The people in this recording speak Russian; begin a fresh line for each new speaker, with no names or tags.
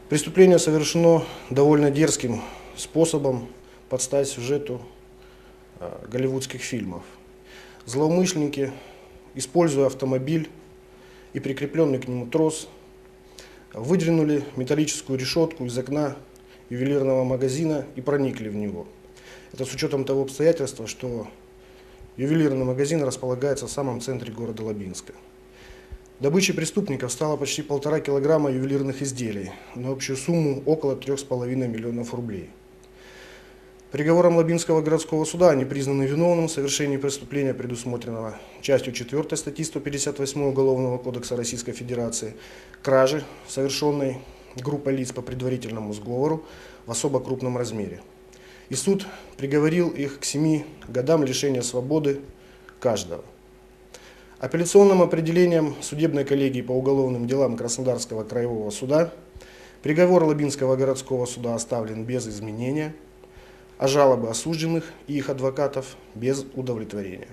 Преступление совершено довольно дерзким способом под стать сюжету голливудских фильмов. Злоумышленники, используя автомобиль и прикрепленный к нему трос, выдвинули металлическую решетку из окна ювелирного магазина и проникли в него. Это с учетом того обстоятельства, что ювелирный магазин располагается в самом центре города Лабинска. Добычей преступников стало почти 1,5 килограмма ювелирных изделий на общую сумму около 3,5 миллионов рублей. Приговором Лабинского городского суда они признаны виновным в совершении преступления, предусмотренного частью 4 статьи 158 Уголовного кодекса Российской Федерации, кражи, совершенной группой лиц по предварительному сговору в особо крупном размере. И суд приговорил их к 7 годам лишения свободы каждого. Апелляционным определением судебной коллегии по уголовным делам Краснодарского краевого суда приговор Лабинского городского суда оставлен без изменения, а жалобы осужденных и их адвокатов без удовлетворения.